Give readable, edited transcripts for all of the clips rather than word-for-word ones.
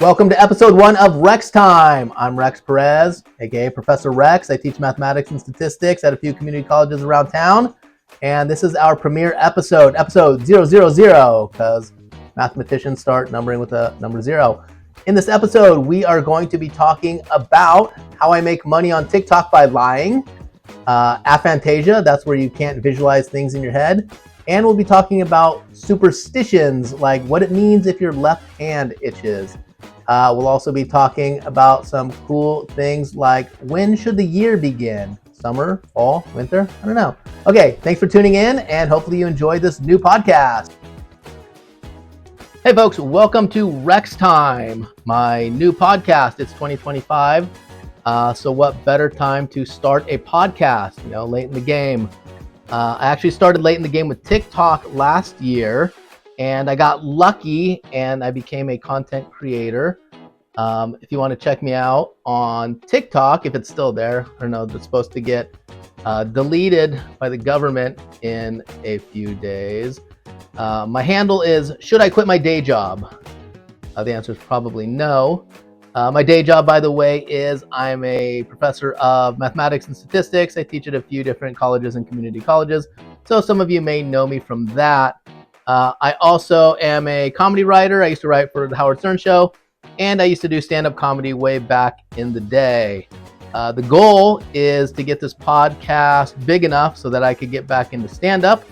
Welcome to episode 1 of Rex Time. I'm Rex Perez, aka Professor Rex. I teach mathematics and statistics at a few community colleges around town. And this is our premiere episode 000, because mathematicians start numbering with a number 0. In this episode, we are going to be talking about how I make money on TikTok by lying, aphantasia, that's where you can't visualize things in your head, and we'll be talking about superstitions, like what it means if your left hand itches. We'll also be talking about some cool things like when should the year begin? Summer, fall, winter? I don't know. Okay, thanks for tuning in, and hopefully you enjoyed this new podcast. Hey folks, welcome to Rex Time, my new podcast. It's 2025, so what better time to start a podcast, late in the game. I actually started late in the game with TikTok last year, and I got lucky and I became a content creator. If you want to check me out on TikTok, if it's still there, I don't know, it's supposed to get deleted by the government in a few days. My handle is, should I quit my day job? The answer is probably no. My day job, by the way, is I'm a professor of mathematics and statistics. I teach at a few different colleges and community colleges, so some of you may know me from that. I also am a comedy writer. I used to write for the Howard Stern Show, and I used to do stand-up comedy way back in the day. The goal is to get this podcast big enough so that I could get back into stand-up.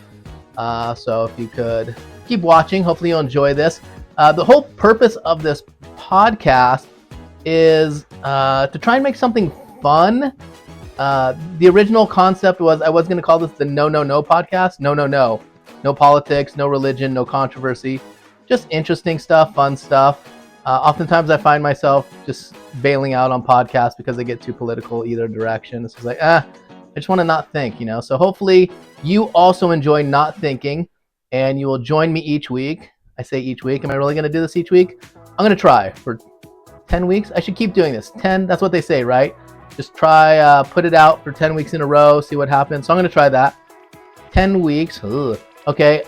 So if you could keep watching, hopefully you'll enjoy this. The whole purpose of this podcast is to try and make something fun. The original concept was I was going to call this the No podcast. No politics, no religion, no controversy, just interesting stuff, fun stuff. Oftentimes I find myself just bailing out on podcasts because they get too political either direction. It's just like, I just want to not think, So hopefully you also enjoy not thinking, and you will join me each week. I say each week. Am I really going to do this each week? I'm going to try for 10 weeks. I should keep doing this. 10, that's what they say, right? Just try, put it out for 10 weeks in a row, see what happens. So I'm going to try that. 10 weeks,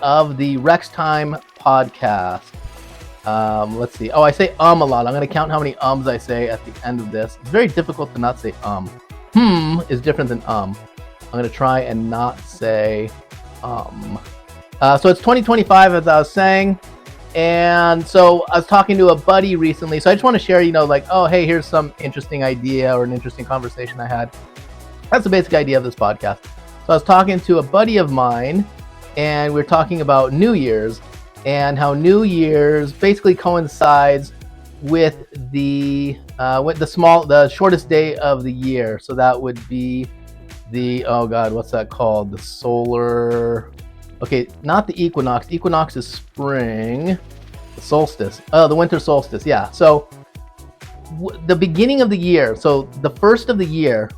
of the Rex Time podcast. Let's see. Oh, I say a lot. I'm going to count how many ums I say at the end of this. It's very difficult to not say is different than I'm going to try and not say So it's 2025, as I was saying. And so I was talking to a buddy recently. So I just want to share, hey, here's some interesting idea or an interesting conversation I had. That's the basic idea of this podcast. So I was talking to a buddy of mine, and we were talking about New Year's and how New Year's basically coincides with the shortest day of the year. So that would be what's that called? The solar. Okay, not the equinox. Equinox is spring. The solstice. The winter solstice. Yeah. So the beginning of the year. So the first of the year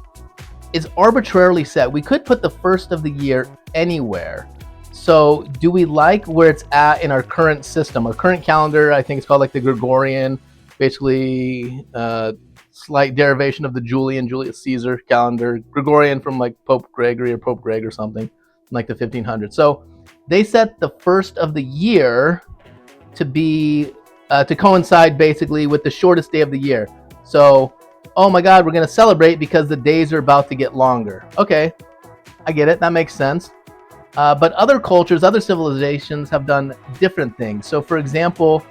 is arbitrarily set. We could put the first of the year anywhere. So do we like where it's at in our current system? Our current calendar, I think it's called like the Gregorian, basically slight derivation of the Julius Caesar calendar. Gregorian from like Pope Gregory or Pope Greg or something, like the 1500s. So they set the first of the year to be to coincide basically with the shortest day of the year. So, oh my God, we're going to celebrate because the days are about to get longer. Okay, I get it. That makes sense. But other cultures, other civilizations have done different things. So, for example,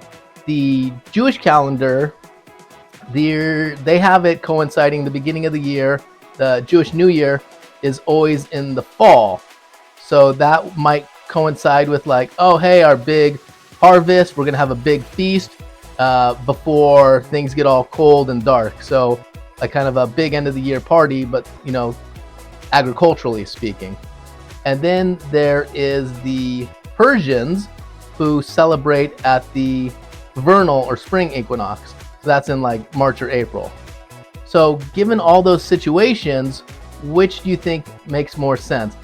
the Jewish calendar, they have it coinciding the beginning of the year. The Jewish New Year is always in the fall. So that might coincide with like, oh, hey, our big harvest. We're going to have a big feast before things get all cold and dark. So like kind of a big end of the year party, but, agriculturally speaking. And then there is the Persians, who celebrate at the vernal or spring equinox. So that's in like March or April. So given all those situations, which do you think makes more sense?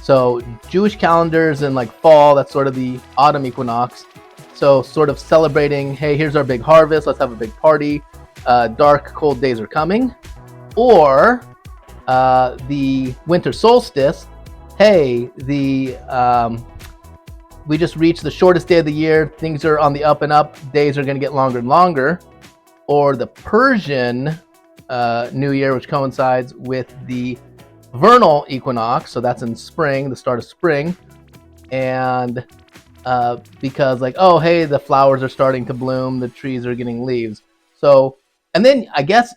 So Jewish calendars in like fall, that's sort of the autumn equinox. So sort of celebrating, hey, here's our big harvest, let's have a big party. Dark, cold days are coming. Or the winter solstice, hey, we just reached the shortest day of the year. Things are on the up and up. Days are going to get longer and longer. or the Persian New Year, which coincides with the vernal equinox. So that's in spring, the start of spring. And because like, oh, hey, the flowers are starting to bloom, the trees are getting leaves. So, and then I guess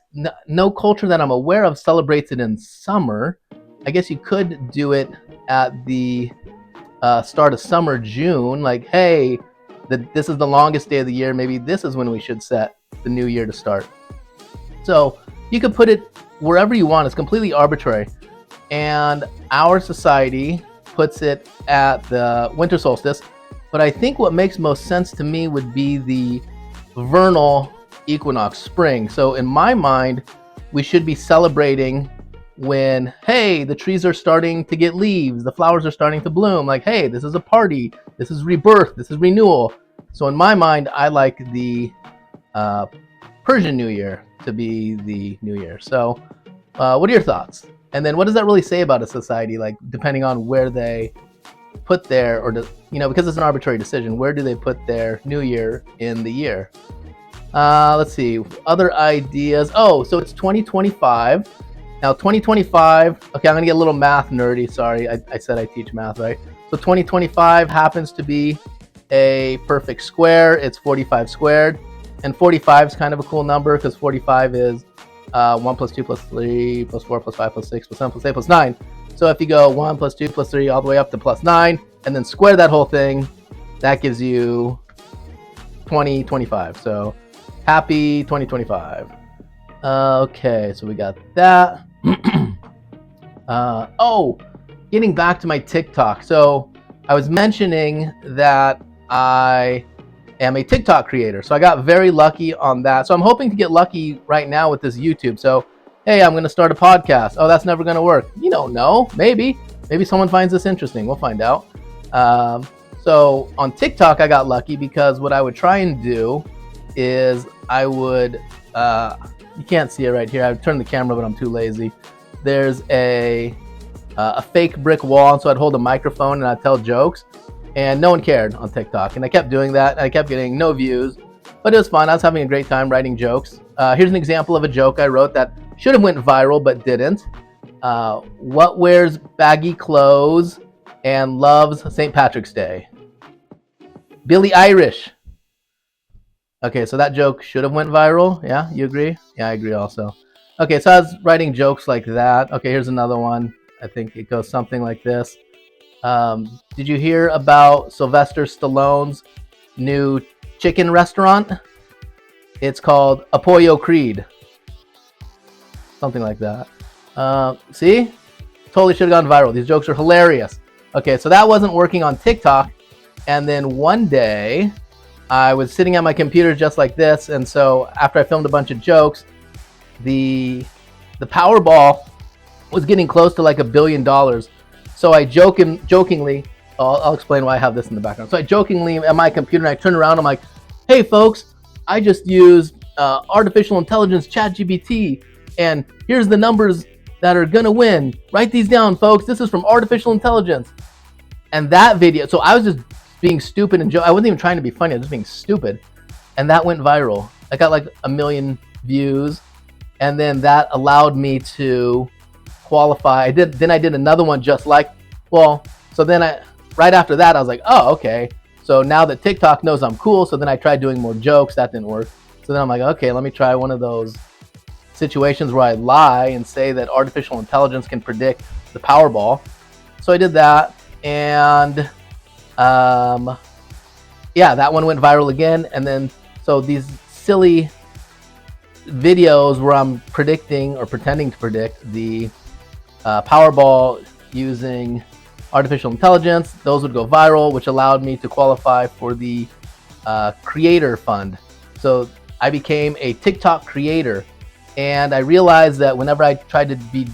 no culture that I'm aware of celebrates it in summer. I guess you could do it at the start of summer, June. Like, hey, this is the longest day of the year. Maybe this is when we should set the new year to start. So you could put it wherever you want. It's completely arbitrary. And our society puts it at the winter solstice. But I think what makes most sense to me would be the vernal equinox, spring. So in my mind, we should be celebrating when, hey, the trees are starting to get leaves, the flowers are starting to bloom. Like, hey, this is a party, this is rebirth, this is renewal. So in my mind, I like the Persian New Year to be the New Year. So what are your thoughts? And then what does that really say about a society, like depending on where they put their, or because it's an arbitrary decision, where do they put their New Year in the year? Let's see, other ideas. Oh, so it's 2025. Now 2025, okay, I'm gonna get a little math nerdy, sorry, I said I teach math, right? So 2025 happens to be a perfect square. It's 45 squared, and 45 is kind of a cool number because 45 is 1 plus 2 plus 3 plus 4 plus 5 plus 6 plus 7 plus 8 plus 9. So if you go 1 plus 2 plus 3 all the way up to plus 9, and then square that whole thing, that gives you 2025. So happy 2025. Okay, so we got that. Getting back to my TikTok. So I was mentioning that I am a TikTok creator. So I got very lucky on that. So I'm hoping to get lucky right now with this YouTube. So, hey, I'm going to start a podcast. Oh, that's never going to work. You don't know. Maybe someone finds this interesting. We'll find out. So on TikTok, I got lucky because what I would try and do is I would, you can't see it right here. I would turn the camera, but I'm too lazy. There's a fake brick wall, so I'd hold a microphone and I'd tell jokes, and no one cared on TikTok. And I kept doing that, and I kept getting no views, but it was fun. I was having a great time writing jokes. Here's an example of a joke I wrote that should have went viral but didn't. What wears baggy clothes and loves St. Patrick's Day? Billie Irish. Okay, so that joke should have went viral. Yeah, you agree? Yeah, I agree also. Okay, so I was writing jokes like that. Okay, here's another one. I think it goes something like this. Did you hear about Sylvester Stallone's new chicken restaurant? It's called Apoyo Creed. Something like that. See? Totally should have gone viral. These jokes are hilarious. Okay, so that wasn't working on TikTok. And then one day, I was sitting at my computer just like this, and so after I filmed a bunch of jokes, the Powerball was getting close to like $1 billion. So I jokingly, I'll explain why I have this in the background. So I jokingly at my computer, and I turn around, I'm like, hey folks, I just used artificial intelligence ChatGPT, and here's the numbers that are gonna win. Write these down, folks. This is from artificial intelligence. And that video, so I was just being stupid and I wasn't even trying to be funny. I was just being stupid, and that went viral. I got like 1 million views, and then that allowed me to qualify. I did another one just like, so then right after that I was like, oh, okay, so now that TikTok knows I'm cool, so then I tried doing more jokes. That didn't work. So then I'm like, okay, let me try one of those situations where I lie and say that artificial intelligence can predict the Powerball. So I did that, and yeah, that one went viral again. And then so these silly videos where I'm predicting or pretending to predict the Powerball using artificial intelligence, those would go viral, which allowed me to qualify for the creator fund. So I became a TikTok creator, and I realized that whenever I tried to be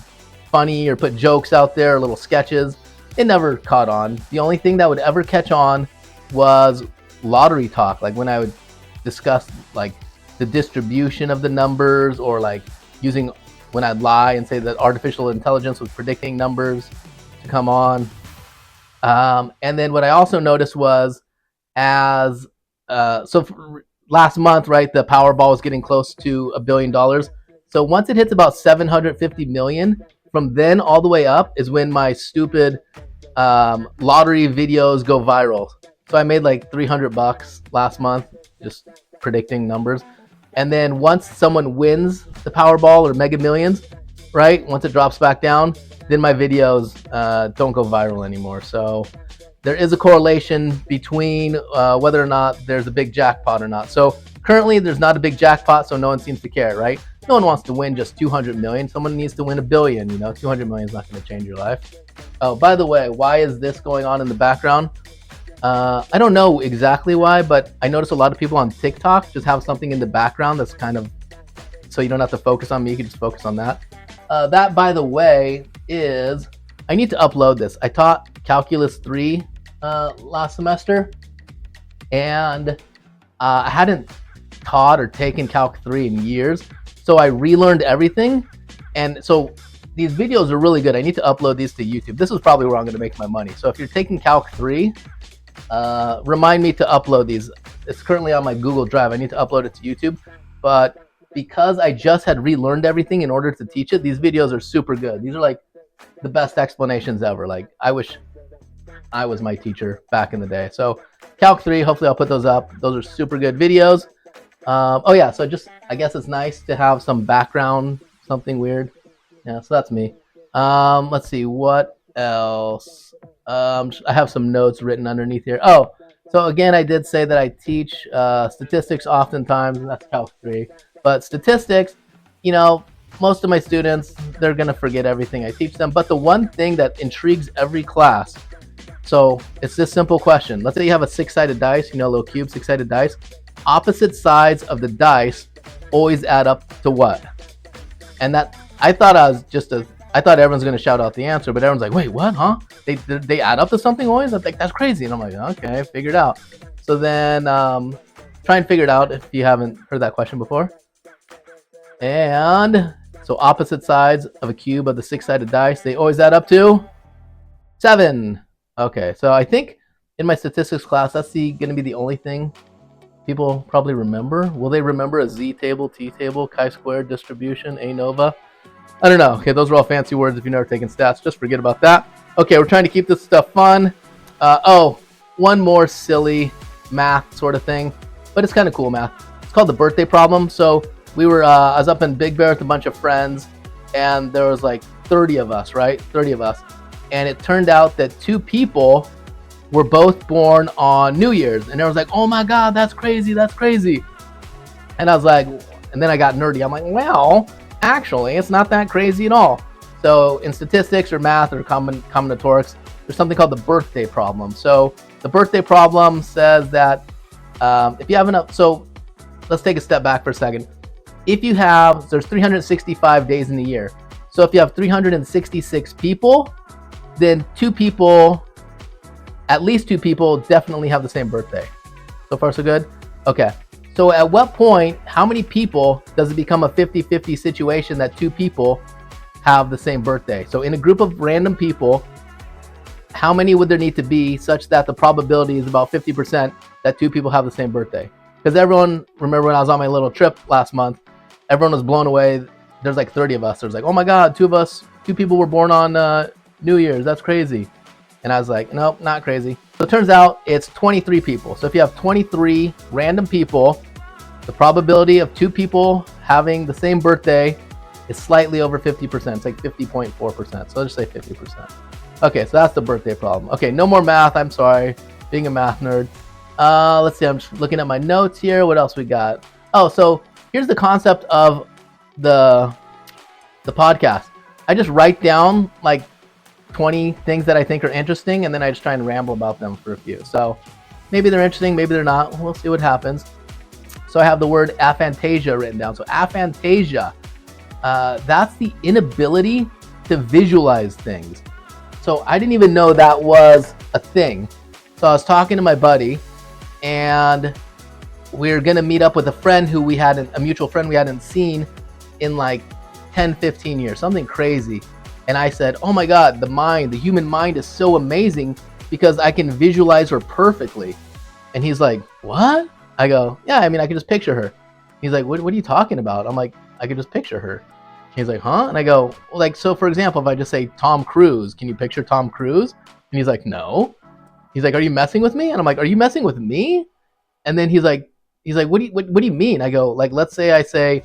funny or put jokes out there or little sketches, it never caught on. The only thing that would ever catch on was lottery talk, like when I would discuss like the distribution of the numbers, or like when I'd lie and say that artificial intelligence was predicting numbers to come on. And then what I also noticed was last month, right, the Powerball was getting close to $1 billion. So once it hits about 750 million, from then all the way up is when my stupid lottery videos go viral. So I made like $300 last month just predicting numbers. And then once someone wins the Powerball or Mega Millions, right, once it drops back down, then my videos don't go viral anymore. So there is a correlation between whether or not there's a big jackpot or not. So currently there's not a big jackpot, so no one seems to care, right? No one wants to win just 200 million. Someone needs to win $1 billion. 200 million is not going to change your life. Oh, by the way, why is this going on in the background? I don't know exactly why, but I notice a lot of people on TikTok just have something in the background that's kind of, so you don't have to focus on me, you can just focus on that. That, by the way, is, I need to upload this. I taught Calculus 3 last semester, and I hadn't taught or taken Calc 3 in years, so I relearned everything, and so these videos are really good. I need to upload these to YouTube. This is probably where I'm going to make my money. So if you're taking Calc 3, remind me to upload these. It's currently on my Google Drive. I need to upload it to YouTube, but because I just had relearned everything in order to teach it, these videos are super good. These are like the best explanations ever. Like, I wish I was my teacher back in the day. So Calc 3, hopefully I'll put those up. Those are super good videos. Oh yeah, so just, I guess it's nice to have some background, something weird. Yeah, so that's me. Let's see, what else? I have some notes written underneath here. Oh, so again, I did say that I teach statistics oftentimes, and that's Calc 3. But statistics, most of my students, they're going to forget everything I teach them. But the one thing that intrigues every class, so it's this simple question. Let's say you have a 6-sided dice, a little cube, 6-sided dice. Opposite sides of the dice always add up to what? And that, I thought everyone's going to shout out the answer, but everyone's like, wait, what, huh? They add up to something always? I'm like, that's crazy. And I'm like, okay, figure it out. So then try and figure it out if you haven't heard that question before. And so opposite sides of a cube of the 6-sided dice, they always add up to 7. Okay, so I think in my statistics class, that's going to be the only thing people probably remember. Will they remember a z table, t table, chi-squared distribution, ANOVA? I don't know. Okay, those are all fancy words if you've never taken stats. Just forget about that. Okay, we're trying to keep this stuff fun. One more silly math sort of thing, but it's kind of cool math. It's called the birthday problem. So I was up in Big Bear with a bunch of friends, and there was like 30 of us, right? 30 of us. And it turned out that 2 people were both born on New Year's. And everyone's like, oh my God, that's crazy, that's crazy. And I was like, and then I got nerdy. I'm like, well, actually, it's not that crazy at all. So in statistics or math or combinatorics, there's something called the birthday problem. So the birthday problem says that if you have enough, so let's take a step back for a second. There's 365 days in a year. So if you have 366 people, then at least two people definitely have the same birthday. So far, so good? Okay. So at what point, how many people does it become a 50-50 situation that 2 people have the same birthday? So in a group of random people, how many would there need to be such that the probability is about 50% that 2 people have the same birthday? Because everyone, remember when I was on my little trip last month, everyone was blown away. There's like 30 of us. There's like, oh my God, 2 people were born on New Year's. That's crazy. And I was like, nope, not crazy. So it turns out it's 23 people. So if you have 23 random people, the probability of 2 people having the same birthday is slightly over 50%. It's like 50.4%. So let's just say 50%. Okay, so that's the birthday problem. Okay, no more math. I'm sorry, being a math nerd. Let's see, I'm just looking at my notes here. What else we got? Oh, so here's the concept of the podcast. I just write down like 20 things that I think are interesting, and then I just try and ramble about them for a few. So maybe they're interesting, maybe they're not. We'll see what happens. So I have the word aphantasia written down. So aphantasia, that's the inability to visualize things. So I didn't even know that was a thing. So I was talking to my buddy, and we're going to meet up with a mutual friend we hadn't seen in like 10, 15 years, something crazy. And I said, oh my God, the human mind is so amazing because I can visualize her perfectly. And he's like, what? I go, yeah, I mean, I can just picture her. He's like, what are you talking about? I'm like, I could just picture her. He's like, huh? And I go, well, like, so for example, if I just say Tom Cruise, can you picture Tom Cruise? And he's like, no. He's like, are you messing with me? And I'm like, are you messing with me? And then he's like, what do you mean? I go, like, let's say I say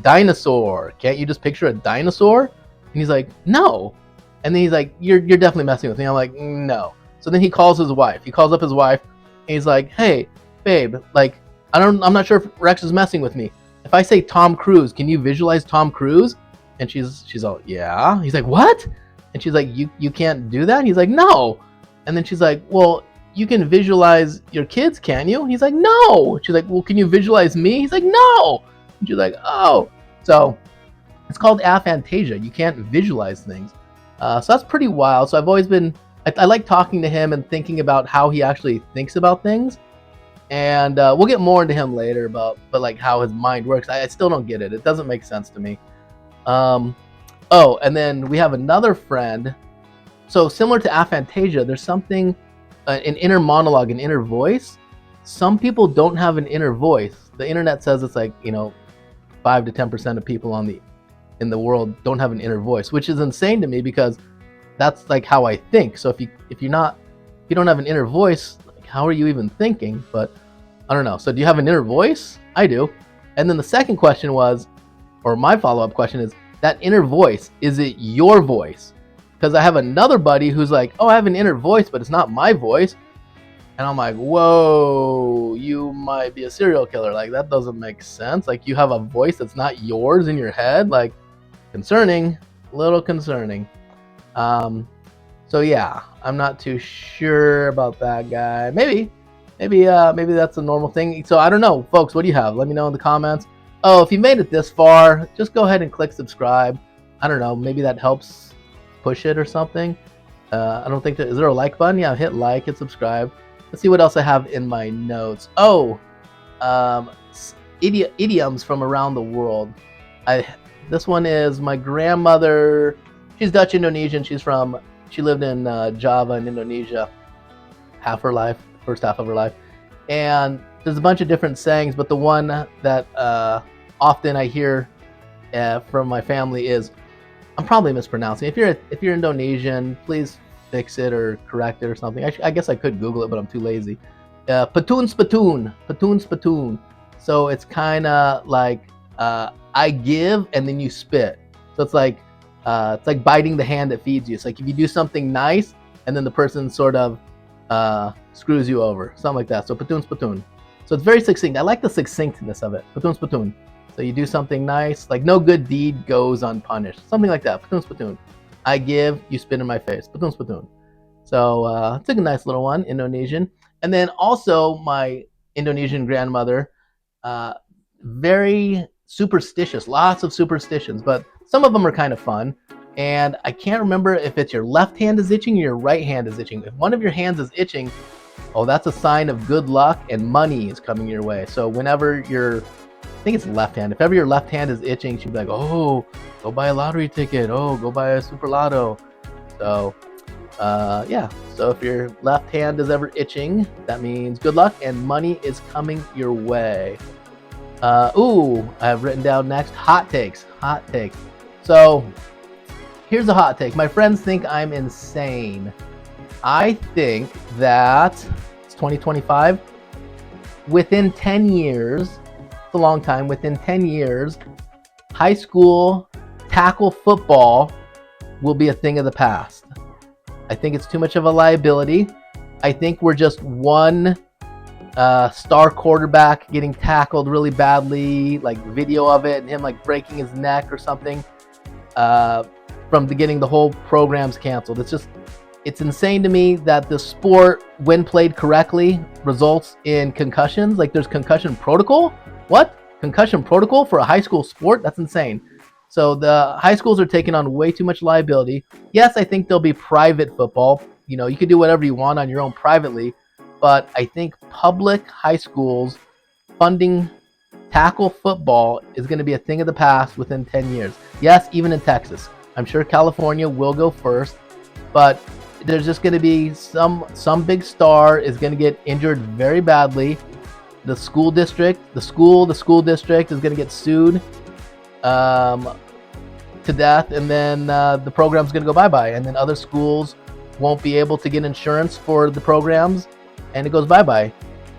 dinosaur. Can't you just picture a dinosaur? And he's like, no. And then he's like, you're definitely messing with me. I'm like, no. So then he calls his wife. He calls up his wife, and he's like, hey, babe, like, I'm not sure if Rex is messing with me. If I say Tom Cruise, can you visualize Tom Cruise? And she's all, yeah. He's like, what? And she's like, you can't do that? He's like, no. And then she's like, well, you can visualize your kids, can you? He's like, no. She's like, well, can you visualize me? He's like, no. And she's like, oh. So it's called aphantasia. You can't visualize things. So that's pretty wild. So I've always been, I like talking to him and thinking about how he actually thinks about things. And we'll get more into him later but like how his mind works. I still don't get it. It doesn't make sense to me. Oh, and then we have another friend. So similar to aphantasia, there's something, an inner monologue, an inner voice. Some people don't have an inner voice. The internet says it's like, 5 to 10% of people in the world don't have an inner voice, which is insane to me because that's like how I think. So if you don't have an inner voice, like, how are you even thinking? But I don't know. So do you have an inner voice? I do. And then the second question was, or my follow-up question is, that inner voice, is it your voice? Because I have another buddy who's like, oh, I have an inner voice, but it's not my voice. And I'm like, whoa, you might be a serial killer. Like, that doesn't make sense. Like, you have a voice that's not yours in your head. Like, concerning, a little concerning. So yeah, I'm not too sure about that guy. Maybe that's a normal thing. So I don't know, folks. What do you have? Let me know in the comments. Oh, if you made it this far, just go ahead and click subscribe. I don't know, maybe that helps push it or something. I don't think is there a like button? Yeah, hit like, hit subscribe. Let's see what else I have in my notes. Oh, idioms from around the world. This one is my grandmother. She's Dutch Indonesian. She lived in Java in Indonesia half her life, first half of her life. And there's a bunch of different sayings, but the one that often I hear from my family is, I'm probably mispronouncing. If you're Indonesian, please fix it or correct it or something. I guess I could Google it, but I'm too lazy. Patoon spatoon. So it's kind of like I give and then you spit. So it's like biting the hand that feeds you. It's like if you do something nice and then the person sort of screws you over, something like that. So patoon spatoon. So it's very succinct. I like the succinctness of it. Patoon spatoon. So you do something nice, like no good deed goes unpunished. Something like that. Patoon spatoon. I give, you spit in my face. Patoon spatoon. So it's a nice little one, Indonesian. And then also my Indonesian grandmother, very superstitious, lots of superstitions, but some of them are kind of fun. And I can't remember if it's your left hand is itching or your right hand is itching. If one of your hands is itching, oh, that's a sign of good luck and money is coming your way. So whenever I think it's left hand. If ever your left hand is itching, she'd be like, oh, go buy a lottery ticket. Oh, go buy a super lotto. So, yeah. So if your left hand is ever itching, that means good luck and money is coming your way. I have written down next, hot takes. So here's a hot take. My friends think I'm insane. I think that it's 2025. Within 10 years, it's a long time, within 10 years, high school tackle football will be a thing of the past. I think it's too much of a liability. I think we're just one star quarterback getting tackled really badly, like video of it and him like breaking his neck or something, from getting the whole program's canceled. It's insane to me that the sport, when played correctly, results in concussions. Like there's concussion protocol. What? Concussion protocol for a high school sport? That's insane. So the high schools are taking on way too much liability. Yes, I think there'll be private football. You can do whatever you want on your own privately. But I think public high schools funding tackle football is going to be a thing of the past within 10 years. Yes, even in Texas. I'm sure California will go first. But there's just going to be some big star is going to get injured very badly. the school district is going to get sued to death, and then the program's going to go bye-bye, and then other schools won't be able to get insurance for the programs, and it goes bye-bye.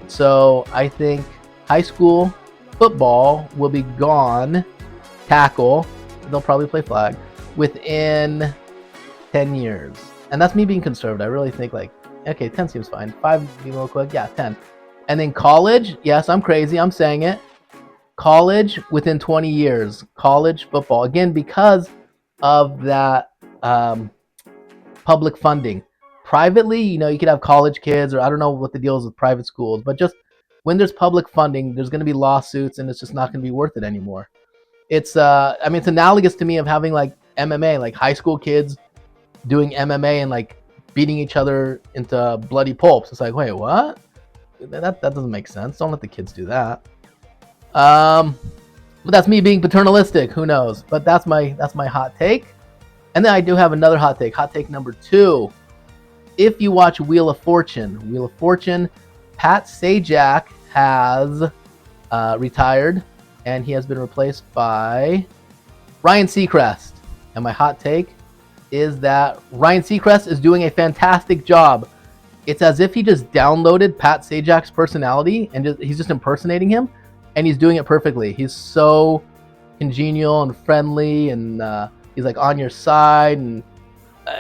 So I think high school football will be gone, tackle, they'll probably play flag, within 10 years. And that's me being conservative. I really think like, okay, 10 seems fine. 5 be real quick, yeah, 10. And then college, yes, I'm crazy, I'm saying it. College within 20 years, college football. Again, because of that public funding. Privately, you could have college kids, or I don't know what the deal is with private schools, but just when there's public funding, there's going to be lawsuits, and it's just not going to be worth it anymore. It's it's analogous to me of having like MMA, like high school kids doing MMA and like beating each other into bloody pulps. It's like, wait, what? That doesn't make sense. Don't let the kids do that. But that's me being paternalistic. Who knows? But that's my hot take. And then I do have another hot take. Hot take number 2. If you watch Wheel of Fortune, Pat Sajak has retired, and he has been replaced by Ryan Seacrest. And my hot take is that Ryan Seacrest is doing a fantastic job. It's as if he just downloaded Pat Sajak's personality and he's just impersonating him, and he's doing it perfectly. He's so congenial and friendly, and he's like on your side, and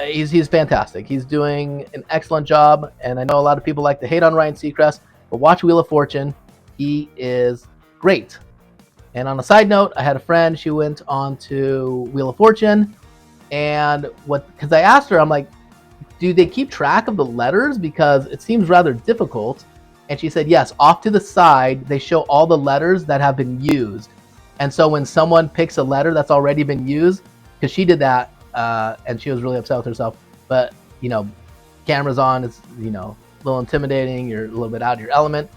he's fantastic. He's doing an excellent job, and I know a lot of people like to hate on Ryan Seacrest, but watch Wheel of Fortune. He is great. And on a side note, I had a friend, she went on to Wheel of Fortune, and because I asked her, I'm like, do they keep track of the letters? Because it seems rather difficult. And she said, yes, off to the side, they show all the letters that have been used. And so when someone picks a letter that's already been used, because she did that, and she was really upset with herself, but, cameras on, it's, a little intimidating, you're a little bit out of your element.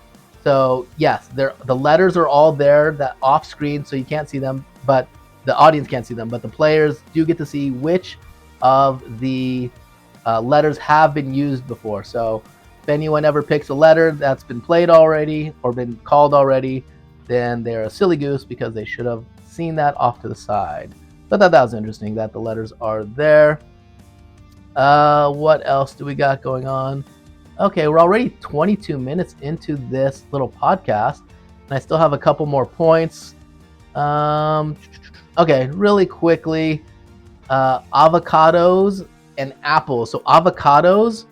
So yes, the letters are all there, that off screen, so you can't see them, but the audience can't see them, but the players do get to see which of the letters have been used before. So if anyone ever picks a letter that's been played already or been called already, then they're a silly goose because they should have seen that off to the side. But that was interesting that the letters are there. What else do we got going on? Okay, we're already 22 minutes into this little podcast, and I still have a couple more points. Okay, really quickly, avocados and apples. So avocados,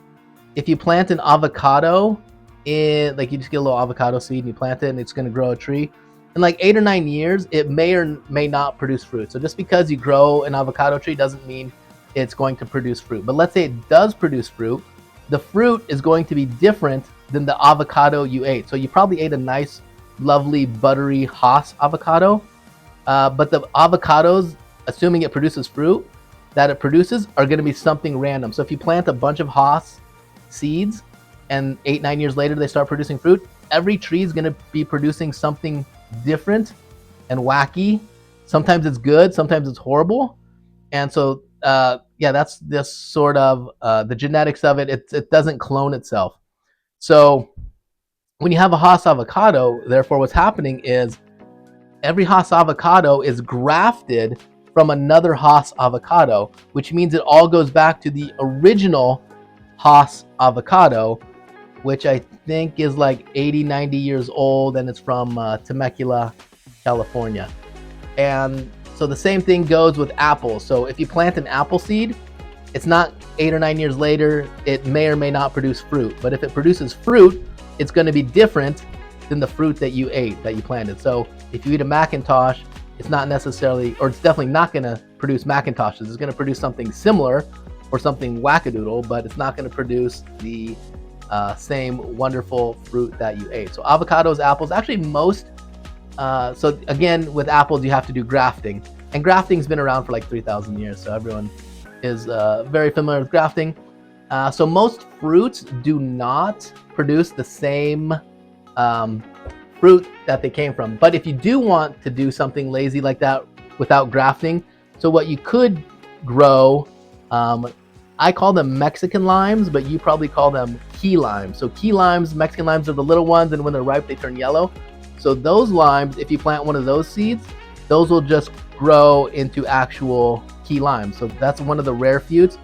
if you plant an avocado in, like, you just get a little avocado seed and you plant it and it's going to grow a tree. In like 8 or 9 years, it may or may not produce fruit. So just because you grow an avocado tree doesn't mean it's going to produce fruit. But let's say it does produce fruit. The fruit is going to be different than the avocado you ate. So you probably ate a nice, lovely, buttery Hass avocado. But the avocados, assuming it produces fruit, that it produces are going to be something random. So if you plant a bunch of Hass seeds and 8-9 years later they start producing fruit, every tree is going to be producing something different and wacky. Sometimes it's good, sometimes it's horrible. And so that's this sort of the genetics of it. It doesn't clone itself. So when you have a Hass avocado, therefore what's happening is every Hass avocado is grafted from another Hass avocado, which means it all goes back to the original Hass avocado, which I think is like 80, 90 years old, and it's from Temecula, California. And so the same thing goes with apples. So if you plant an apple seed, it's not 8 or 9 years later, it may or may not produce fruit. But if it produces fruit, it's going to be different than the fruit that you ate, that you planted. So if you eat a Macintosh, it's not necessarily, or it's definitely not going to produce Macintoshes. It's going to produce something similar or something wackadoodle, but it's not going to produce the same wonderful fruit that you ate. So avocados, apples, actually most, so again, with apples, you have to do grafting. And grafting's been around for like 3,000 years, so everyone is very familiar with grafting. So most fruits do not produce the same fruit that they came from. But if you do want to do something lazy like that without grafting, so what you could grow, I call them Mexican limes, but you probably call them key limes. So key limes, Mexican limes, are the little ones, and when they're ripe, they turn yellow. So those limes, if you plant one of those seeds, those will just grow into actual key limes. So that's one of the rare fruits.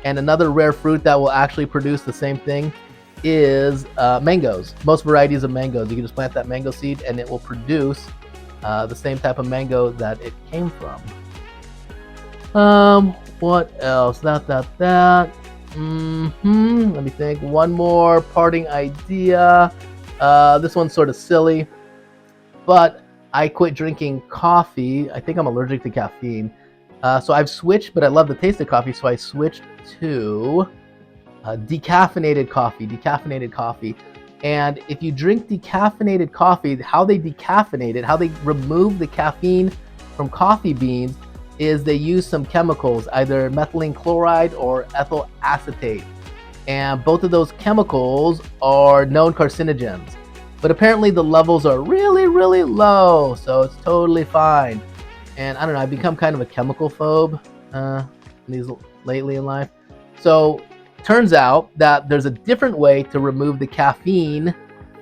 And another rare fruit that will actually produce the same thing is mangoes. Most varieties of mangoes, you can just plant that mango seed and it will produce the same type of mango that it came from. What else? That. Let me think. One more parting idea. This one's sort of silly, but I quit drinking coffee. I think I'm allergic to caffeine. So I've switched, but I love the taste of coffee, so I switched to decaffeinated coffee. And if you drink decaffeinated coffee, how they decaffeinate it, how they remove the caffeine from coffee beans, is they use some chemicals, either methylene chloride or ethyl acetate. And both of those chemicals are known carcinogens. But apparently the levels are really, really low, so it's totally fine. And I don't know, I've become kind of a chemical phobe lately in life. So turns out that there's a different way to remove the caffeine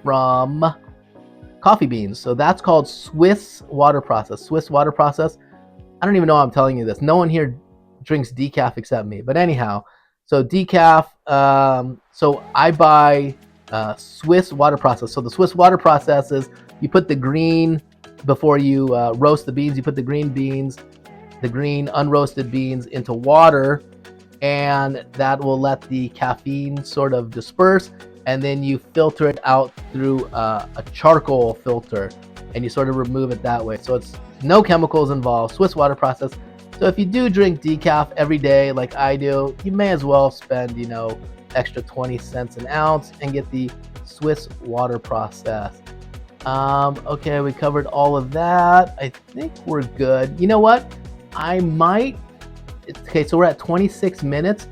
from coffee beans. So that's called Swiss water process. I don't even know why I'm telling you this. No one here drinks decaf except me. But anyhow, so decaf, so I buy Swiss water process. So the Swiss water process is you put the green, before you roast the beans, you put the green unroasted beans into water, and that will let the caffeine sort of disperse, and then you filter it out through a charcoal filter, and you sort of remove it that way. So it's no chemicals involved, Swiss water process. So if you do drink decaf every day like I do, you may as well spend, extra 20 cents an ounce and get the Swiss water process. Okay, we covered all of that. I think we're good. You know what? Okay, so we're at 26 minutes.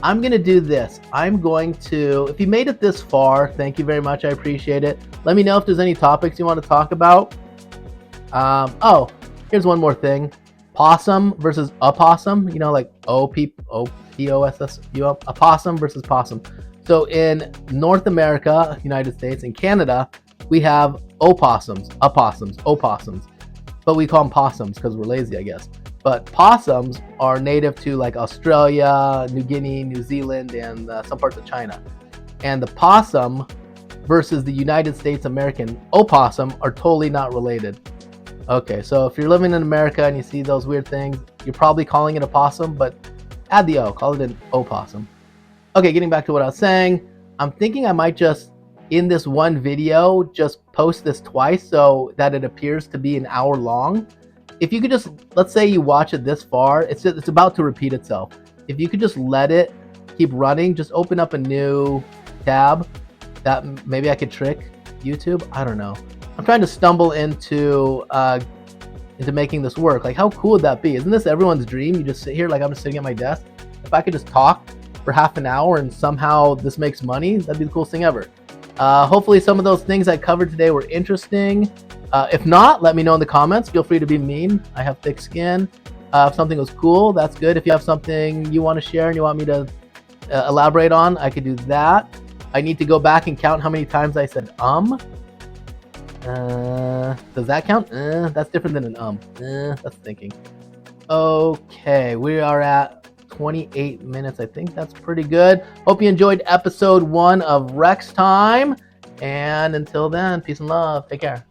I'm going to do this. If you made it this far, thank you very much. I appreciate it. Let me know if there's any topics you want to talk about. Here's one more thing. Possum versus opossum, like O-P-O-S-S, opossum versus possum. So in North America, United States, and Canada, we have opossums, but we call them possums because we're lazy, I guess. But possums are native to like Australia, New Guinea, New Zealand, and some parts of China. And the possum versus the United States American opossum are totally not related. Okay, so if you're living in America and you see those weird things, you're probably calling it a possum, but add the O, call it an opossum. Okay, getting back to what I was saying, I'm thinking I might just, in this one video, just post this twice so that it appears to be an hour long. If you could just, let's say you watch it this far, it's about to repeat itself. If you could just let it keep running, just open up a new tab. That maybe I could trick YouTube. I don't know. I'm trying to stumble into making this work. Like, how cool would that be? Isn't this everyone's dream? You just sit here like I'm just sitting at my desk. If I could just talk for half an hour and somehow this makes money, that'd be the coolest thing ever. Hopefully some of those things I covered today were interesting. If not, let me know in the comments. Feel free to be mean. I have thick skin. If something was cool, that's good. If you have something you want to share and you want me to elaborate on, I could do that. I need to go back and count how many times I said does that count? That's different than an that's thinking. Okay, we are at 28 minutes. I think that's pretty good. Hope you enjoyed episode 1 of Rex Time. And until then, peace and love. Take care.